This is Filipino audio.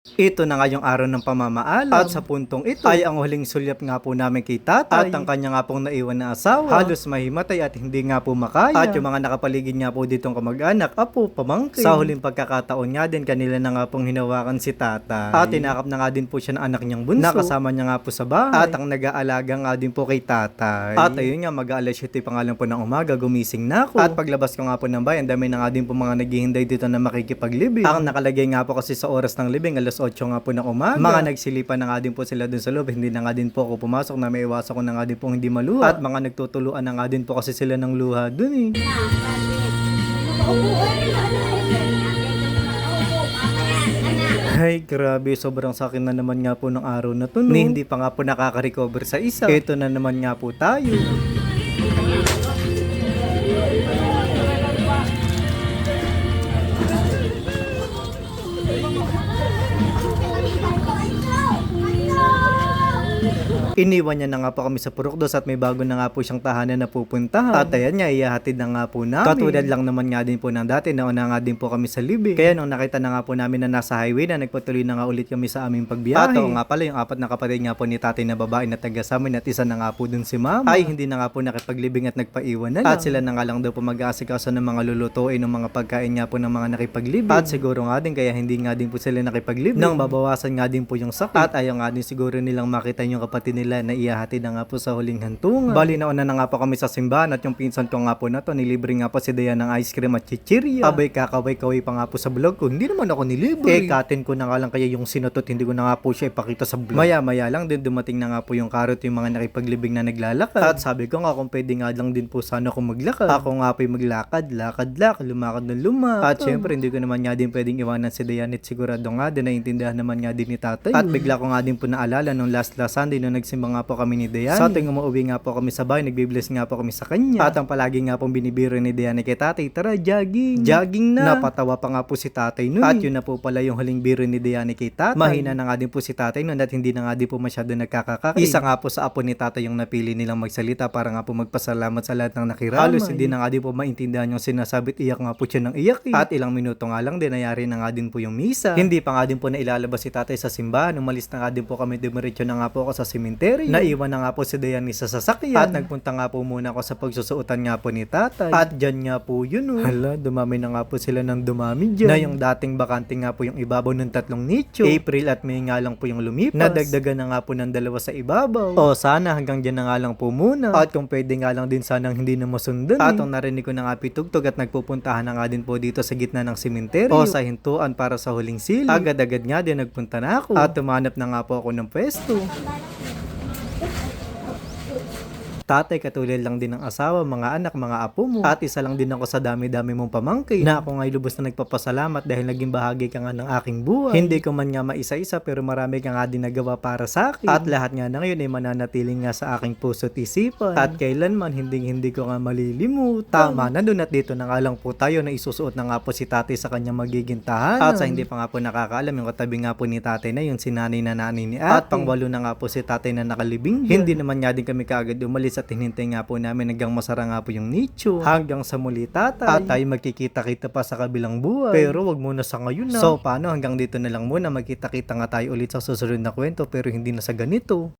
Ito na nga yung araw ng pamamaalam at sa puntong ito ay ang huling sulyap nga po namin kay tatay at ang kanya nga pong naiwan na asawa. Halos mahimatay at hindi nga po makaya. At yung mga nakapaligid nga po ditong kamag-anak, apo, pamangkin. Sa huling pagkakataon nga din kanila na nga pong hinawakan si tatay. At tinakap na nga din po siya ng anak niyang bunso. Nakasama niya nga po sa bahay. At ang nag-aalaga nga din po kay tatay. At ayun nga, mag-aalas 7 pa nga lang po ng umaga, gumising na ako. At paglabas ko nga po ng bayan, dami na nga din po mga naghihinday dito na makikipaglibing. Ang nakalagay nga po kasi sa oras ng libing, alas 8 nga po ng umaga. Mga nagsilipan na nga din po sila dun sa loob. Hindi na nga din po ako pumasok na may iwasan ko na nga din po hindi maluha. At mga nagtutuluan na nga din po kasi sila ng luha dun eh. Ay, grabe. Sobrang sakit na naman nga po ng araw na to, no? Hindi pa nga po nakaka-recover sa isa. Ito na naman nga po tayo. Iniwan niya na nga po kami sa Purokdos at may bago na nga po siyang tahanan na pupuntahan. At ayan nga, ihahatid na nga po namin. Katulad lang naman nga din po ng dati, nauna nga din po kami sa libing. Kaya nung nakita na nga po namin na nasa highway na, nagpatuloy na nga ulit kami sa aming pagbiyahe. At oo nga pala, yung apat na kapatid nga po ni tatay na babae na taga sa amin at isa na nga po dun si mama, ay hindi na nga po nakipaglibing at nagpaiwan na lang. At sila na nga lang daw po mag-aasikaso ng mga lulutuin ng mga pagkain nga po ng mga nakipaglibing. At siguro nga din, kaya hindi nga din po sila nakipaglibing. Nang babawasan nga din po yung sakit. At ayaw nga din siguro nilang makita yung kapatid nila na iyahatid na nga po sa huling hantungan. Bali nauna na nga po kami sa simbahan at yung pinsan ko nga po na to, nilibre nga po si Dayan ng ice cream at chichirya. Abay kakaway-kaway pa nga po sa vlog ko. Hindi naman ako nilibre. Katin ko na nga lang kaya yung sinutot, hindi ko na nga po siya ipakita sa vlog. Maya-maya lang din dumating na nga po yung karot yung mga nakipaglibing na naglalakad. At sabi ko nga kung pwede nga lang din po sana ako maglakad. Ako nga po yung maglakad, lakad, lumakad na lumakad. At syempre hindi ko naman nga din pwedeng iwanan si Dayan at sigurado nga din naiintindihan naman nga din ni tatay. At bigla ko nga din po naalala nung last Sunday nung nagsimba nga po kami ni Dayan. Sa ating umuwi nga po kami sa bahay, nagbibless nga po kami sa kanya. At ang palagi nga pong binibiro ni Dayan kay tatay, tara jogging. Jogging na. Napatawa pa nga po si tatay nun. At yun na po pala yung huling biro ni Dayan kay tatay. Mahina na nga din po si tatay nun at hindi na nga din po masyado nagkakakaki. Isa nga po sa apo ni tatay yung napili nilang magsalita para nga po magpasalamat sa lahat ng nakiramay. Halos hindi na nga din po maintindihan yung sinasabi, iyak nga po siya ng iyak eh. At ilang minuto nga lang din, nayari na nga din po yung misa. Hindi pa nga din po na ilalabas si tatay sa simbahan. Umalis na nga din po kami, dumiretso na nga po ako sa sementeryo. Naiwan na nga po si Dayan sa sasakyan. At nagpunta nga po muna ako sa pagsusuotan nga po ni tatay. At dyan nga po yun oh. Hala, dumami na nga po sila ng dumami dyan. Na yung dating bakante nga po yung ibabaw ng 3 nicho. April at May nga lang po yung lumipas. Nadagdagan na nga po ng 2 sa ibabaw. O sana hanggang dyan na nga lang po muna. At kung pwede nga lang din sanang hindi na masundan. At ang narinig ko na nga pitugtog at nagpupuntahan na nga din po dito sa gitna ng sementeryo. O sa hintuan para sa huling sili. Agad-agad nga din nagpunta na ako. At tumanap na nga po ako ng pwesto. Tatay, katulad lang din ng asawa, mga anak, mga apo mo. At isa lang din ako sa dami-dami mong pamangkin. Na ako nga'y lubos na nagpapasalamat dahil naging bahagi ka nga ng aking buhay. Hindi ko man nga maisa-isa pero marami ka nga din nagawa para sa akin. At lahat nga na ngayon ay mananatiling nga sa aking puso't isipan. At kailanman hindi ko nga malilimutan. Tama na dun at dito na nga lang po tayo na isusuot na nga po si tatay sa kanyang magiging tahanan. At sa hindi pa nga po nakakaalam, yung katabi nga po ni tatay na yun, si nanay na nanay ni ate. At pangwalo na nga po si tatay na nakalibing. Hindi naman nga din kami kaagad umalis at hinintay nga po namin hanggang masara nga po yung nicho. Hanggang sa muli tatay. At tayo magkikita-kita pa sa kabilang buhay. Pero wag muna sa ngayon na. So paano hanggang dito na lang muna, magkita-kita nga tayo ulit sa susunod na kwento pero hindi na sa ganito.